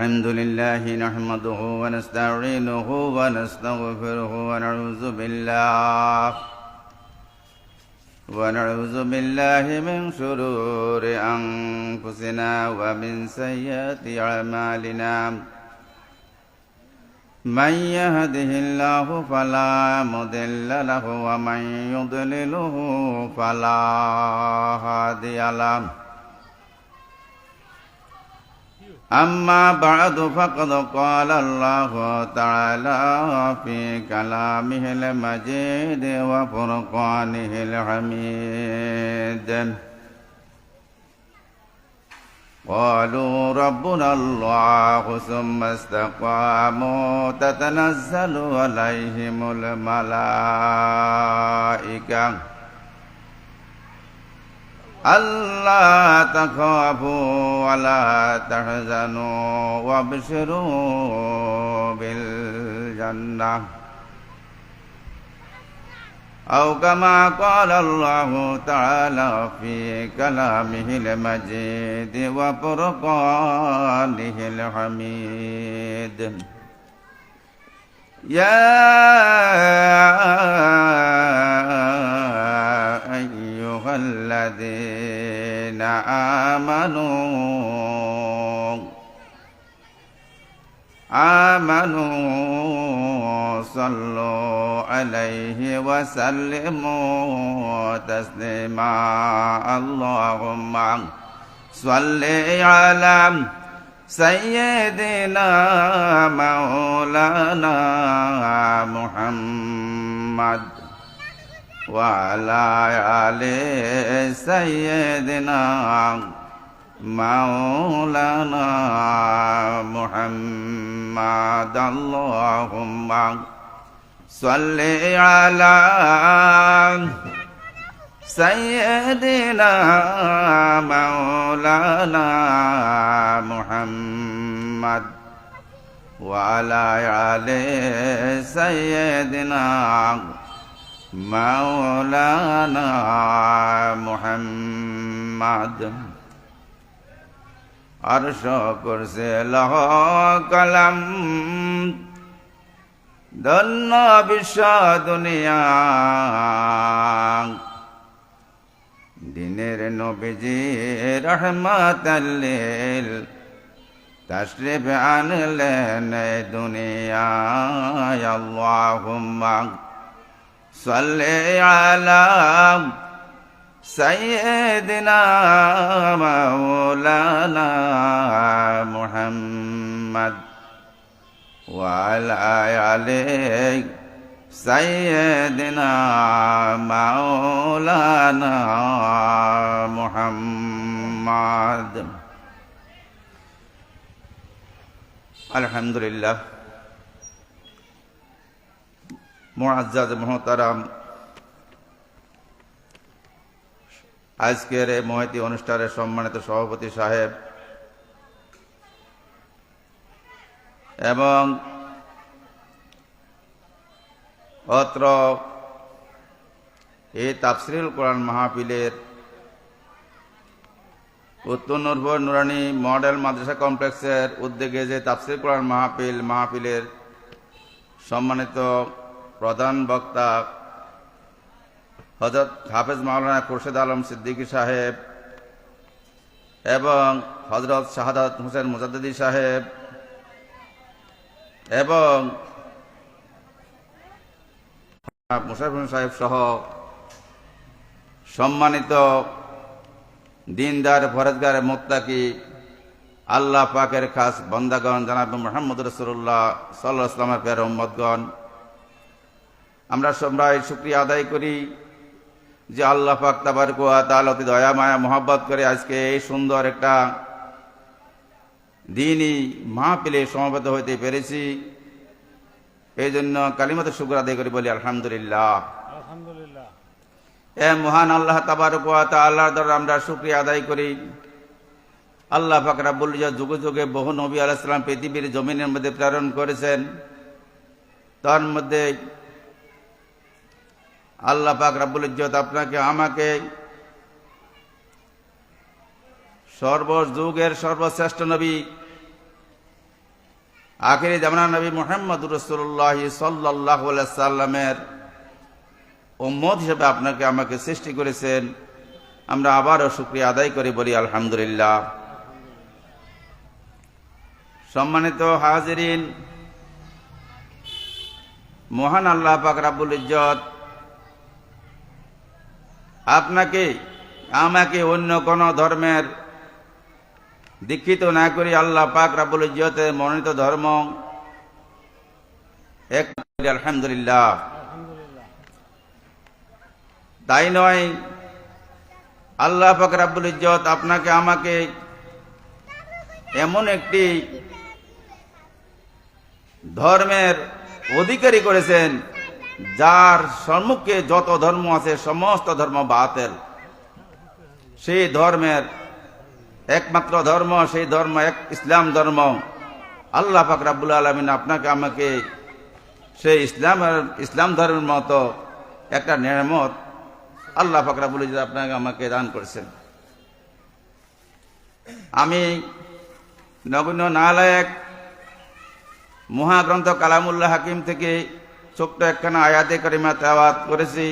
الحمد لله نحمده ونستعينه ونستغفره ونعوذ بالله من شرور أنفسنا ومن سيئات أعمالنا من يهده الله فلا مضل له ومن يضلله فلا هادي له أما بعد فقد قال الله تعالى في كلامه المجيد وفرقانه الحميد قالوا ربنا الله ثم استقاموا تتنزل عليهم الملائكة ألا تخافوا ولا تحزنوا وابشروا بالجنة أو كما قال الله تعالى في كلامه المجيد وفرقانه الحميد يا أيها الذين آمنوا صلوا عليه وسلموا تسليما اللهم صل على سيدنا مولانا محمد وعلى آل سيدنا مولانا محمد اللهم صل على سيدنا مولانا محمد وعلى آل سيدنا مولانا محمد अर्श कुर्सी लहो कलम धন্য বিশ্ব দুনিয়া দিনের নবীজি রহমাতাল লিল তশরিফ আনলেন দুনিয়ায় আল্লাহুম্মা সাল্লি আলা سيدنا مولانا محمد وعلى آل سيدنا مولانا محمد الحمد لله معزز محترم আজকের এই মহতী অনুষ্ঠানের সম্মানিত সভাপতি সাহেব এবং অত্র এই তাফসিরুল কোরআন মাহফিলের উত্তর নূরপুর নুরানী মডেল মাদ্রাসা কমপ্লেক্সের উদ্যোগে যে তাফসিরুল কোরআন মাহফিলের সম্মানিত প্রধান বক্তা হযরত হাফেজ মাওলানা খুরশেদ আলম সিদ্দিকী সাহেব এবং হযরত শাহাদাত হোসেন মুজাদ্দিদি সাহেব এবং মুশাররফ সাহেব সহ সম্মানিত দিনদার পরহেজগার মুত্তাকি আল্লাহ পাকের খাস বান্দাগণ জনাব মুহাম্মদ রাসূলুল্লাহ সাল্লাল্লাহু আলাইহি ওয়াসাল্লামের প্রিয় উম্মতগণ, আমরা সবাই শুকরিয়া আদায় করি যে আল্লাহ পাক তাবারক ওয়া তাআলা অতি দয়া মায়া মোহাব্বত করে আজকে এই সুন্দর একটা দ্বীনি মাহফিলে সমবেত হইতে পেরেছি। এই জন্য কালিমাতে শুকর আদায় করি, বলি আলহামদুলিল্লাহ। আলহামদুলিল্লাহ। এ মহান আল্লাহ তাবারক ওয়া তাআলার দরবারে আমরা শুকরিয়া আদায় করি। আল্লাহ পাক রব্বুল ইজ্জত যুগে যুগে বহু নবী আলাইহিস সালাম পৃথিবীর জমিনের মধ্যে প্রেরণ করেছেন। তার মধ্যে আল্লাহ পাক রব্বুল ইজ্জত আপনাকে আমাকে সর্বযুগের সর্বশ্রেষ্ঠ নবী আখিরি জামানার নবী মুহাম্মদুর রাসূলুল্লাহ সাল্লাল্লাহু আলাইহি সাল্লামের উম্মত হিসেবে আপনাকে আমাকে সৃষ্টি করেছেন। আমরা আবারও শুকরিয়া আদায় করে বলি আলহামদুলিল্লাহ। সম্মানিত হাজিরিন, মহান আল্লাহ পাক রব্বুল ইজ্জত আপনাকে আমাকে অন্য কোন ধর্মের দীক্ষিত না করি আল্লাহ পাক রব্বুল ইজ্জতের মনোনীত ধর্ম এক আলহামদুলিল্লাহ। তাই নয়, আল্লাহ পাক রব্বুল ইজ্জত আপনাকে আমাকে এমন একটি ধর্মের অধিকারী করেছেন যার সম্মুখে যত ধর্ম আছে সমস্ত ধর্ম বাতিল। সেই ধর্মের একমাত্র ধর্ম, সেই ধর্ম এক ইসলাম ধর্ম। আল্লাহ পাক রব্বুল আলামিন আপনাকে আমাকে সেই ইসলাম ধর্মের মতো একটা নেয়ামত আল্লাহ পাক রব্বুল ইজ্জত আপনাকে আমাকে দান করেছেন। আমি নগণ্য নালায়েক মহাগ্রন্থ কালামুল্লাহ হাকিম থেকে ছোট্ট একখানা আয়াতে কারিমা তেলাওয়াত করেছি।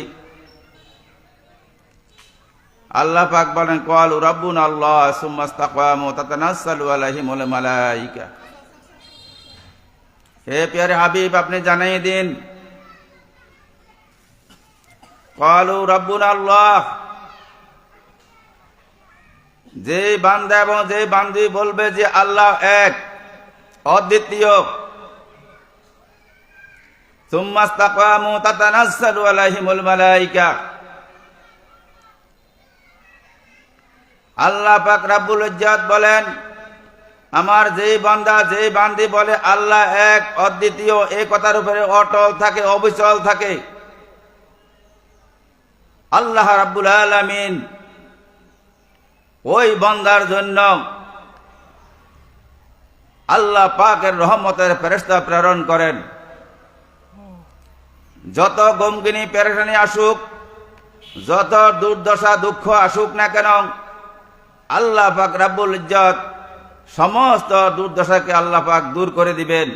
আল্লাহ পাক বলেন, ক্বালু রাব্বুনা আল্লাহ সুম্মা ইসতাকামু তাতানাজ্জালু আলাইহিমুল মালায়েকা। হে প্যারে হাবিব, আপনি জানাই দিন, ক্বালু রাব্বুনা আল্লাহ, যে বান্দা এবং যে বান্দি বলবে যে আল্লাহ এক, অদ্বিতীয়, সুম্মা ইসতাকামু তাতানাজ্জালু আলাইহিমুল মালায়েকা, আল্লাহ পাক রব্বুল ইজ্জত বলেন, আমার যেই বান্দা যেই বান্দি বলে আল্লাহ এক, অদ্বিতীয়, এই কথার উপরে অটল থাকে, অবিচল থাকে, আল্লাহ রাব্বুল আলামিন ওই বান্দার জন্য আল্লাহ পাকের রহমতের ফেরেশতা প্রেরণ করেন। যত গমগিনী পেরেশানি আসুক, যত দুর্দশা দুঃখ আসুক না কেন, আল্লাহ পাক রব্বুল ইজ্জত সমস্ত দুর্দশাকে আল্লাহ পাক দূর করে দিবেন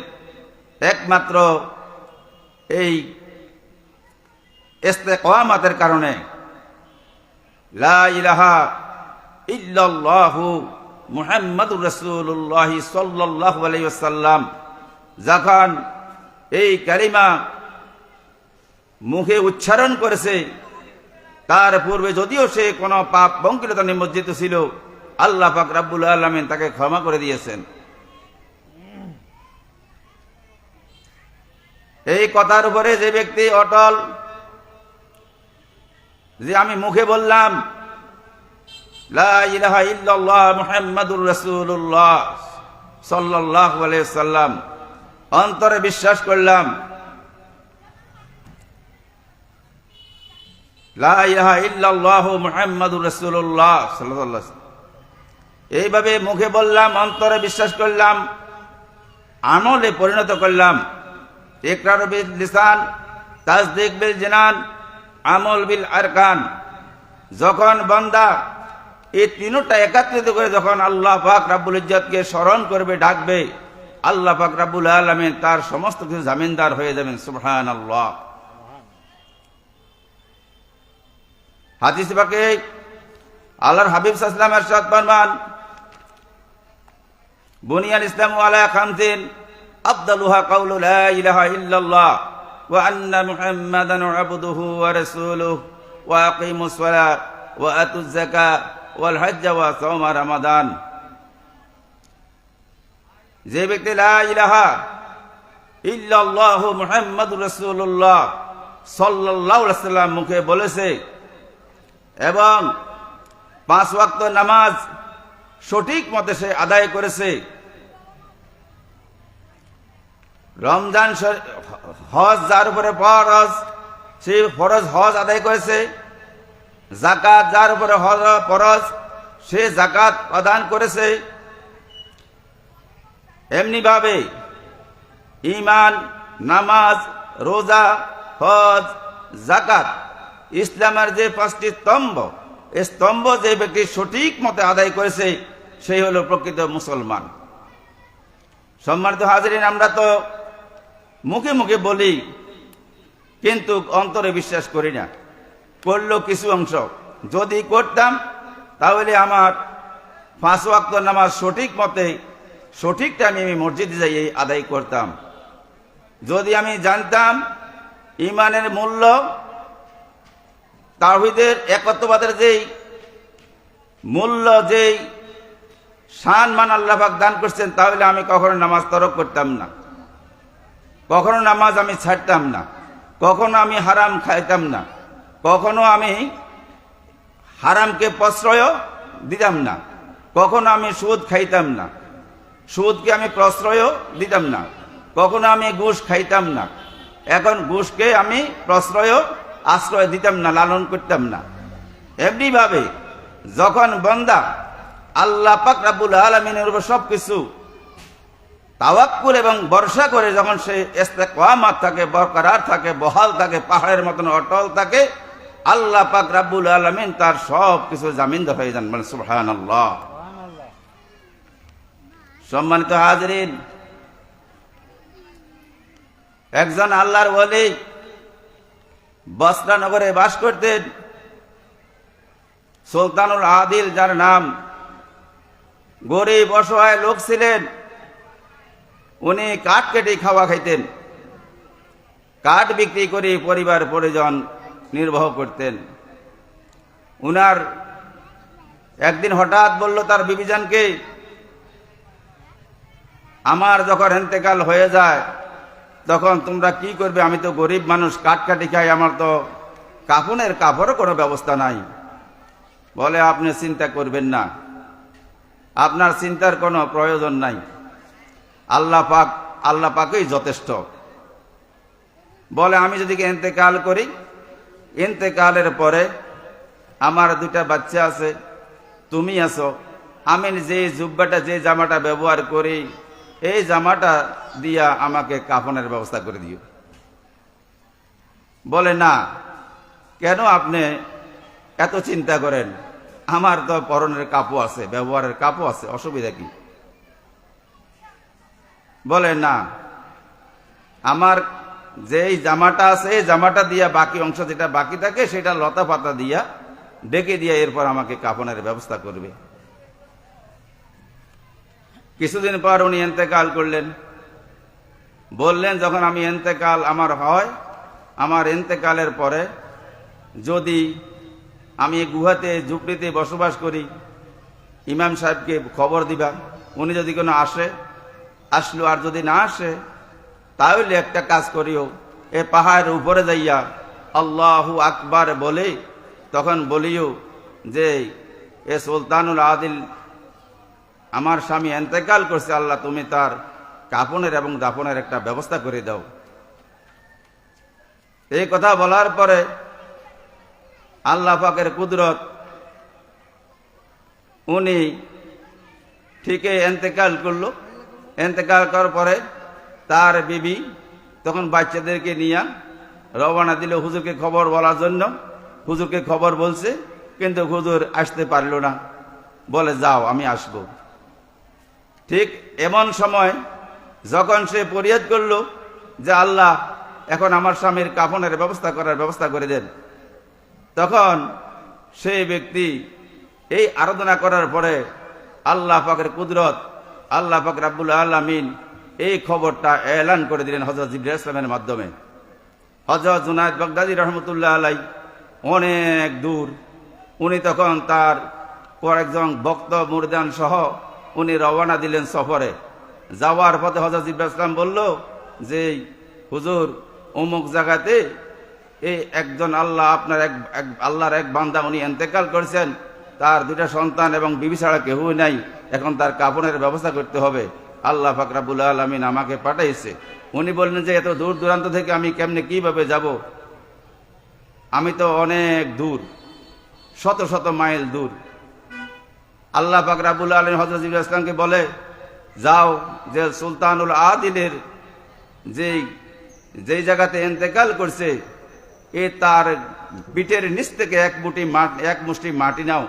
একমাত্র এই ইস্তেকামাতের কারণে। লা ইলাহা ইল্লাল্লাহু মুহাম্মাদুর রাসূলুল্লাহ সাল্লাল্লাহু আলাইহি ওয়াসাল্লাম যখন এই কালিমা মুখে উচ্চারণ করেছে, তার পূর্বে যদিও সে কোনো পাপ বঙ্কিলতা নিমজ্জিত ছিল, আল্লাহ পাক রব্বুল আলামিন তাকে ক্ষমা করে দিয়েছেন। এই কথার উপরে যে ব্যক্তি অটল, যে আমি মুখে বললাম লা ইলাহা ইল্লাল্লাহ মুহাম্মাদুর রাসূলুল্লাহ সাল্লাল্লাহু আলাইহি ওয়াসাল্লাম, অন্তরে বিশ্বাস করলাম লা ইলাহা ইল্লাল্লাহ মুহাম্মাদুর রাসূলুল্লাহ সাল্লাল্লাহু আলাইহি ওয়াসাল্লাম, এইভাবে মুখে বললাম, অন্তরে বিশ্বাস করলাম, আমলে পরিণত করলাম। ইকরার বিল লিসান, তাসদীক বিল জিনান, আমল বিল আরকান। যখন বান্দা এই তিনটা একত্রিত করে যখন আল্লাহ পাক রব্বুল ইজ্জতকে স্মরণ করবে, ডাকবে, আল্লাহ পাক রব্বুল আলামিন তার সমস্ত কিছু জামিনদার হয়ে যাবেন। সুবহানাল্লাহ। হাদিস পাকে আল্লাহর হাবিব সাল্লাল্লাহু আলাইহি ওয়াসাল্লাম ইরশাদ ফরমান, বুনিয়াল ইসলামু আলা খামসিন আফদালুহা কাউলু লা ইলাহা ইল্লাল্লাহ ওয়া আন্না মুহাম্মাদান আবদুহু ওয়া রাসূলুহু ওয়া আকিমুস সালাত ওয়া আতুজ যাকাত ওয়াল হজ্জ ওয়া সাওম রমাদান। যে ব্যক্তি লা ইলাহা ইল্লাল্লাহু মুহাম্মাদুর রাসূলুল্লাহ সাল্লাল্লাহু আলাইহি ওয়াসাল্লাম মুখে বলেছে এবং 5 ওয়াক্ত নামাজ সঠিক মতে সে আদায় করেছে, রমজান হজ যার উপরে ফরজ, সেই ফরজ হজ আদায় করেছে, যাকাত যার উপরে ফরজ সে যাকাত প্রদান করেছে, এমনি ভাবে ঈমান, নামাজ, রোজা, হজ, যাকাত, ইসলামের যে 5টি স্তম্ভ, এই স্তম্ভ যে ব্যক্তি সঠিক মতে আদায় করেছে সেই হলো প্রকৃত মুসলমান। সম্মানিত হাজিরিন, আমরা তো মুখে মুখে বলি কিন্তু অন্তরে বিশ্বাস করি না। করলো কিছু অংশ, যদি করতাম তাহলে আমার 5 ওয়াক্ত নামাজ সঠিক মতে সঠিক টাইমে আমি মসজিদে যাই আদায় করতাম। যদি আমি জানতাম ইমানের মূল্য, তাওহীদের একত্ববাদের যেই মূল্য, যেই সম্মান আল্লাহ পাক দান করছেন, তাহলে আমি কখনো নামাজ তরক করতাম না, কখনো নামাজ আমি ছাড়তাম না, কখনো আমি হারাম খাইতাম না, কখনো আমি হারামকে প্রশ্রয় দিতাম না, কখনো আমি সুদ খাইতাম না, সুদকে আমি প্রশ্রয় দিতাম না, কখনো আমি ঘুষ খাইতাম না। এখন ঘুষকে আমি প্রশ্রয় আশ্রয় দিতাম না, লালন করতাম না। এমনিভাবে যখন বান্দা আল্লাহ পাক রব্বুল আলামিনের উপর সবকিছু তাওয়াক্কুল এবং ভরসা করে, যখন সে ইস্তেকামাত থাকে, বরকরার থাকে, বহাল থাকে, পাহাড়ের মতন অটল থাকে, আল্লাহ পাক রব্বুল আলামিন তার সব কিছু জামিনদার হয়ে যান। মানে সুবহানাল্লাহ। সম্মানিত হাজিরিন, একজন আল্লাহর ওলি বসরা নগরে বাস করতেন, সুলতানুল আদিল যার নাম। গরিব অসহায় লোক ছিলেন, উনি কাঠ কেটে খাওয়া খাইতেন, কাঠ বিক্রি করে পরিবার পরিজন নির্বাহ করতেন। উনার একদিন হঠাৎ বলল তার বিবিজানকে, আমার যখন ইন্তেকাল হয়ে যায় তখন তোমরা কি করবে? আমি তো গরিব মানুষ, কাঠ কাটি খাই, আমার তো কাফনের কাপড়ও কোনো ব্যবস্থা নাই। বলে, আপনি চিন্তা করবেন না, আপনার চিন্তার কোনো প্রয়োজন নাই, আল্লাহ পাকই যথেষ্ট। বলে, আমি যদি ইন্তেকাল করি, ইন্তেকালের পরে আমার 2টা বাচ্চা আছে, তুমি আছো, আমি যে জুব্বাটা, যে জামাটা ব্যবহার করি, এই জামাটা দিয়া আমাকে কাফনের ব্যবস্থা করে দিও। বলে, না, কেন আপনি এত চিন্তা করেন? আমার তো পরনের কাপড় আছে, ব্যবহারের কাপড় আছে, অসুবিধা কি? বলে, না, আমার যেই জামাটা আছে, এই জামাটা দিয়া বাকি অংশ যেটা বাকি থাকে সেটা লতা পাতা দিয়া ডেকে দিয়া এরপর আমাকে কাফনের ব্যবস্থা করবে। কিছুদিন পর উনি ইন্তেকাল করলেন। বললেন, যখন আমি ইন্তেকাল আমার হয়, আমার ইন্তেকালের পরে যদি আমি গুহাতে ঝুপড়িতে বসবাস করি, ইমাম সাহেবকে খবর দিবা, উনি যদি কোনো আসলো, আর যদি না আসে তাহলে একটা কাজ করিও, এ পাহাড়ের উপরে যাইয়া আল্লাহু আকবার বলে তখন বলিও যে এ সুলতানুল আদিল আমার স্বামী ইন্তেকাল করছে, আল্লাহ তুমি তার কাফনের এবং দাফনের একটা ব্যবস্থা করে দাও। এই কথা বলার পরে আল্লাহ পাকের কুদরত, উনি ঠিকই ইন্তেকাল করলো। ইন্তেকাল করার পরে তার বিবি তখন বাচ্চাদেরকে নিয়ে রওনা দিল হুজুরকে খবর বলার জন্য। হুজুরকে খবর বলছে, কিন্তু হুজুর আসতে পারল না। বলে, যাও, আমি আসব। ঠিক এমন সময় যখন সে ফরিয়াদ করল যে আল্লাহ এখন আমার স্বামীর কাফনের ব্যবস্থা করে দেন, তখন সেই ব্যক্তি এই আরাধনা করার পরে আল্লাহ পাকের কুদরত, আল্লাহ পাক রব্বুল আলামিন এই খবরটা এলান করে দিলেন হযরত জিবরাইল আলাইহিস সালামের মাধ্যমে। হযরত জুনায়েদ বাগদাদী রহমতুল্লাহ আলাইহি অনেক দূর, উনি তখন তার কয়েকজন ভক্ত মুরিদান সহ উনি রওনা দিলেন সফরে। যাওয়ার পথে হযরত জিবরাইল আলাইহিস সালাম বলল যে, হুজুর, অমুক জায়গাতে এই একজন আল্লাহর এক বান্দা, উনি ইন্তেকাল করেছেন, তার 2টা সন্তান এবং বিবি ছাড়া কেউ নাই, এখন তার কাফনের ব্যবস্থা করতে হবে। আল্লাহ পাক রব্বুল আলামিন আমাকে পাঠাইছে। উনি বললেন যে এত দূর দূরান্ত থেকে আমি কেমনে কিভাবে যাব? আমি তো অনেক দূর, শত শত মাইল দূর। আল্লাহ পাক রব্বুল আলামিন হযরত জিবরাইল আলাইহিস সালামকে বলে, যাও, যে সুলতানুল আদিলের যেই জায়গাতে ইন্তেকাল করছে, এ তার পিঠের নিচ থেকে এক মুষ্টি মাটি নাও।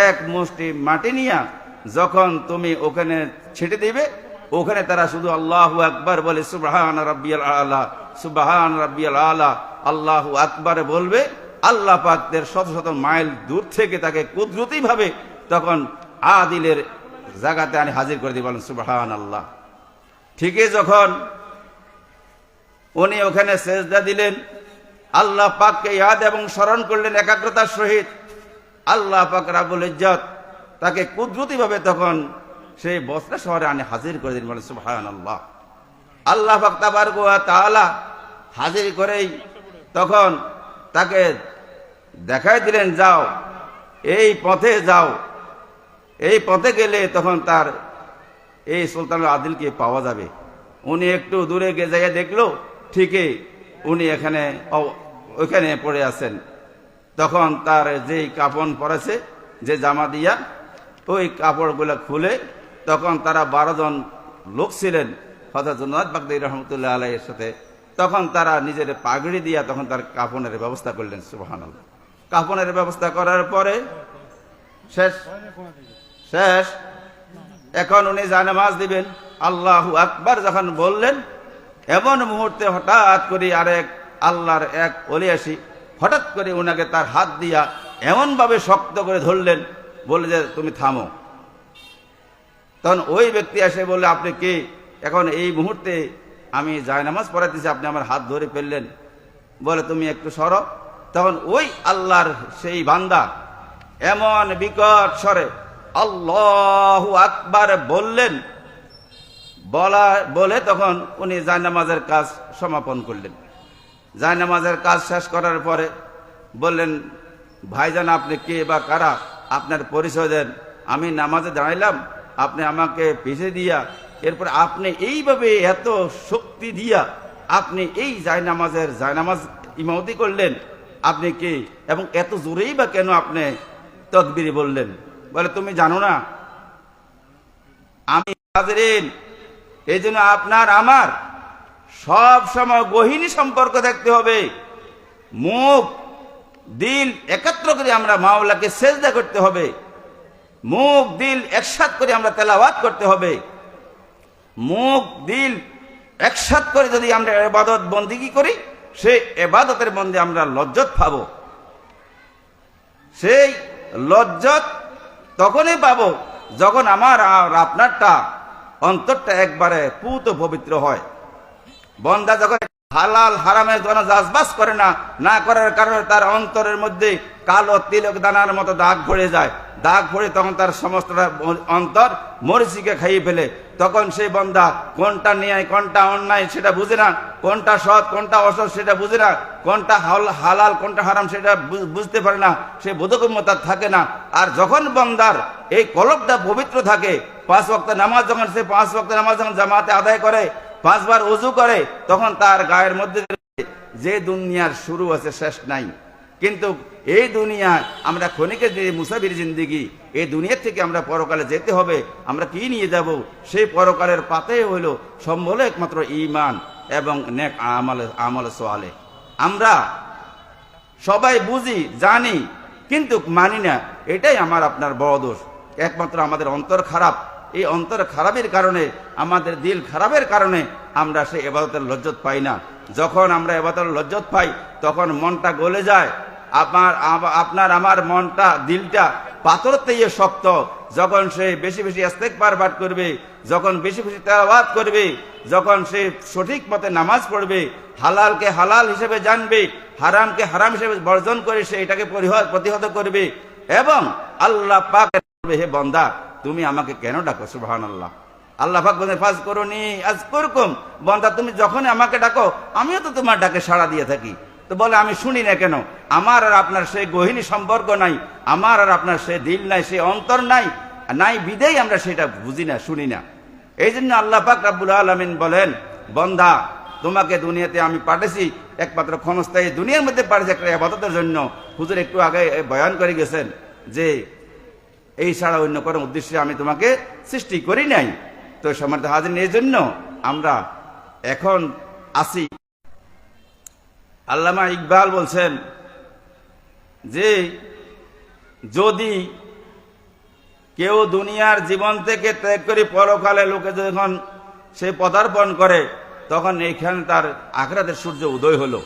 এক মুষ্টি মাটি নিয়া যখন তুমি ওখানে ছেটে দিবে, ওখানে তারা শুধু আল্লাহু আকবার বলে, সুবহান রাব্বিয়াল আলা, সুবহান রাব্বিয়াল আলা, আল্লাহু আকবার বলবে। আল্লাহ পাকদের শত শত মাইল দূর থেকে তাকে কুদরতি ভাবে তখন আদিলের জায়গাতে আনি হাজির করে দিয়ে বলেন সুবহান আল্লাহ। ঠিকই যখন উনি ওখানে সেজদা দিলেন, আল্লাহ পাককে ইয়াদ এবং স্মরণ করলেন একাগ্রতার সহিত, আল্লাহ পাক রাব্বুল ইজ্জত তাকে কুদরতি ভাবে তখন সেই বসরা শহরে আনি হাজির করে দিলেন, বলেন সুবহানাল্লাহ। আল্লাহ পাক তাবারক ওয়া তাআলা হাজির করেই তখন তাকে দেখাই দিলেন, যাও এই পথে যাও, এই পথে গেলে তখন তার এই সুলতানুল আদিলকে পাওয়া যাবে। উনি একটু দূরে গিয়ে যাইয়া দেখলো, ঠিকই উনি ওইখানে পড়ে আছেন। তখন তার যেই কাপড় পরেছে, যে জামা দিয়া, ওই কাপড়গুলো খুলে তখন তারা 12 জন লোক ছিলেন হযরত জুনায়েদ বাগদাদী রহমতুল্লাহ আলাইহির সাথে। তখন তারা নিজের পাগড়ি দিয়া তখন তার কাফনের ব্যবস্থা করলেন, সুবহানাল্লাহ। কাফনের ব্যবস্থা করার পরে শেষ এখন উনি জানামাজ দিবেন। আল্লাহু আকবার যখন বললেন, এমন মুহূর্তে হঠাৎ করে আরেক আল্লাহর এক ওলি আসি হঠাৎ করে উনাকে তার হাত দিয়া এমন ভাবে শক্ত করে ধরলেন, বলে যে তুমি থামো। তখন ওই ব্যক্তি এসে বললে, আপনি কে? এখন এই মুহূর্তে আমি জায়নামাজ পড়াইতেছি, আপনি আমার হাত ধরে ফেললেন, বলে তুমি একটু সরো। তখন ওই আল্লাহর সেই বান্দা এমন বিকট স্বরে আল্লাহু আকবার বললেন, বলে তখন উনি জায়নামাজের কাজ সমাপন করলেন। জায়নামাজের কাজ শেষ করার পরে বললেন, ভাইজান আপনি কে বা কারা, আপনার পরিচয় দেন। আমি নামাজে দাঁড়াইলাম, আপনি আমাকে পিছিয়ে দিয়া, এরপর আপনি এইভাবে এত শক্তি দিয়া আপনি এই জায়নামাজ ইমামতি করলেন, আপনি কে এবং এত জোরেই বা কেন আপনি তাকবীর বললেন? বলে তুমি জানো না আমি হাজরিন, এই জন্য আপনার আমার সব সময় গহীন সম্পর্ক থাকতে হবে। মুখ দিল একত্র করে আমরা মাওলাকে সেজদা করতে হবে, মুখ দিল একসাথ করে আমরা তেলাওয়াত করতে হবে। মুখ দিল একসাথ করে যদি আমরা ইবাদত বন্দেগী করি, সেই ইবাদতের মধ্যে আমরা লজ্জত পাবো। সেই লজ্জত তখনই পাবো যখন আমার আর আপনারটা অন্তরটা একবারে পুত পবিত্র হয়। বন্দা যখন হালাল হারামের জন্য জাজবাস করে না করার কারণে তার অন্তরের মধ্যে কালো তিলক দানার মতো দাগ ভরে যায়, দাগ ভরে তখন তার সমস্ত অন্তর মরিচিকে খাইয়ে ফেলে। তখন সেই বন্দা কোনটা ন্যায় কোনটা অন্যায় সেটা বুঝে না, কোনটা সৎ কোনটা অসৎ সেটা বুঝে না, কোনটা হালাল কোনটা হারাম সেটা বুঝতে পারে না, সে বোধগম্যতা থাকে না। আর যখন বন্দার এই কলবটা পবিত্র থাকে, 5 ওয়াক্ত নামাজ যখন সে 5 ওয়াক্ত নামাজ যখন জামাতে আদায় করে, 5 বার ওযু করে, তখন তার গায়ের মধ্যে যে দুনিয়ার শুরু আছে শেষ নাই। কিন্তু এই দুনিয়া আমরা ক্ষণিকের যে মুসাফির জিন্দেগি, এই দুনিয়ার থেকে আমরা পরকালে যেতে হবে। আমরা কি নিয়ে যাব? সেই পরকালের পাতে হইল সম্বল একমাত্র ঈমান এবং নেক আমল সোয়ালে। আমরা সবাই বুঝি জানি কিন্তু মানি না, এটাই আমার আপনার বড় দোষ। একমাত্র আমাদের অন্তর খারাপ, এই অন্তর খারাপের কারণে, আমাদের দিল খারাপের কারণে আমরা সেই ইবাদতের লজ্জত পাই না। যখন আমরা ইবাদতের লজ্জত পাই তখন মনটা গলে যায়। আপনার আমার মনটা দিলটা পাথর থেকে শক্ত। যখন সে বেশি বেশি ইস্তেগফার পাঠ করবে, যখন বেশি বেশি তেলাওয়াত করবে, যখন সে সঠিক মতে নামাজ পড়বে, হালালকে হালাল হিসেবে জানবে, হারামকে হারাম হিসেবে বর্জন করে সে এটাকে প্রতিহত করবে এবং আল্লাহ পাক বলবে, হে বান্দা তুমি আমাকে কেন ডাকো? সুবহানাল্লাহ। আল্লাহ পাক বলেন ফাজকুরুনি আযকুরকুম, বান্দা তুমি যখন আমাকে ডাকো আমিও তো তোমার ডাকে সাড়া দিয়ে থাকি। তো বলে আমি শুনি না কেন? আমার আর আপনার সেই গহীন সম্পর্ক নাই, আমার আর আপনার সেই দিল নাই, সেই অন্তর নাই বিদেই আমরা সেটা বুঝি না, শুনি না। এই জন্য আল্লাহ পাক রাব্বুল আলামিন বলেন, বান্দা তোমাকে দুনিয়াতে আমি পাঠাইছি একমাত্র ক্ষণস্থায়ী দুনিয়ার মধ্যে পাঠিয়েছি একটা ইবাদতের জন্য। হুজুর একটু আগে বয়ান করে গেছেন যে এই ছাড়া অন্য কোনো উদ্দেশ্যে আমি তোমাকে সৃষ্টি করি নাই। তো সম্মানিত হাজির, এই জন্য আমরা এখন আসি। আল্লামা ইকবাল বলছেন যে যদি কেউ দুনিয়ার জীবন থেকে ত্যাগ করে পরকালে লোকে যখন সে পদার্পণ করে, তখন এইখানে তার আখিরাতের সূর্য উদয় হলো।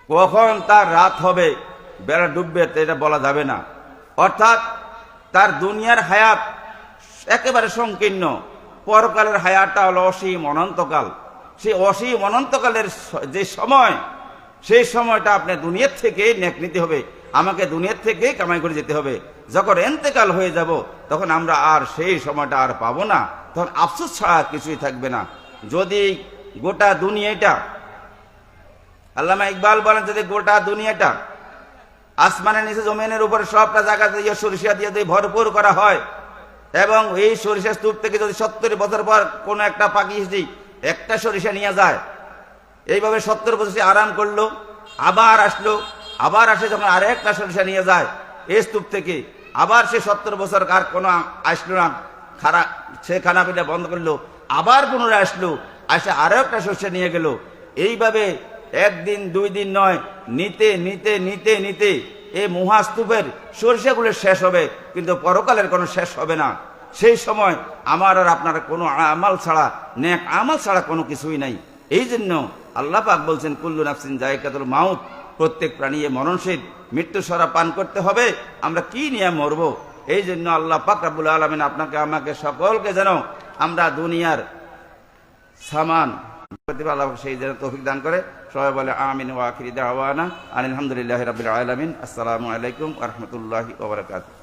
কখন তার রাত হবে, বেলা ডুববে, এটা বলা যাবে না। অর্থাৎ তার দুনিয়ার হায়াত একেবারে সংকীর্ণ, পরকালের হায়াতটা হলো অসীম অনন্তকাল। সেই অসীম অনন্তকালের যে সময়, সেই সময়টা আপনি দুনিয়ার থেকে নেক নিতে হবে, আমাকে দুনিয়ার থেকে কামাই করে যেতে হবে। যখন এন্তেকাল হয়ে যাব, তখন আমরা আর সেই সময়টা আর পাবো না, তখন আফসোস ছাড়া কিছুই থাকবে না। যদি গোটা দুনিয়াটা, আল্লামা ইকবাল বলেন, যদি গোটা দুনিয়াটা আসমানের নিচে জমিনের উপরে সবটা জায়গা দিয়ে সরিষা দিয়ে যদি ভরপুর করা হয়, এবং এই সরিষা স্তূপ থেকে যদি 70 বছর পর কোনো একটা পাখি এসে একটা সরিষা নিয়ে যায়, এইভাবে 70 বছর সে আরাম করলো, আবার আসলো, আবার আসে, যখন আরেকটা সরিষা নিয়ে যায় এই স্তূপ থেকে, আবার সে 70 বছর আর কোনো আসলো না, সে খানা পিনা বন্ধ করলো, আবার পুনরায় আসলো, আসে আরো একটা সরিষা নিয়ে গেল। এইভাবে একদিন 2 দিন নয়, নিতে নিতে নিতে নিতে এই মহাস্তূপের সরিষাগুলো শেষ হবে, কিন্তু পরকালের কোনো শেষ হবে না। সেই সময় আমার আর আপনার কোনো আমাল ছাড়া, নেক আমাল ছাড়া কোনো কিছুই নাই। এই জন্য আল্লাহ পাক বলছেন, কুল্লু নাফসিন যায়কাতুল মাউত, প্রত্যেক প্রাণী মরণশীল, মৃত্যু সরা পান করতে হবে। আমরা কি নিয়ে মরব? এই জন্য আল্লাহ পাক রব্বুল আলামিন আপনাকে আমাকে সকলকে যেন আমরা দুনিয়ার সামান আল্লাহ সেই যেন তৌফিক দান করে। সবাই বলে আমিন ওয়া আখিরি দাওয়ানা আলহামদুলিল্লাহি রাব্বিল আলামিন। আসসালামু আলাইকুম ওয়া রাহমাতুল্লাহি ওয়া বারাকাতুহু।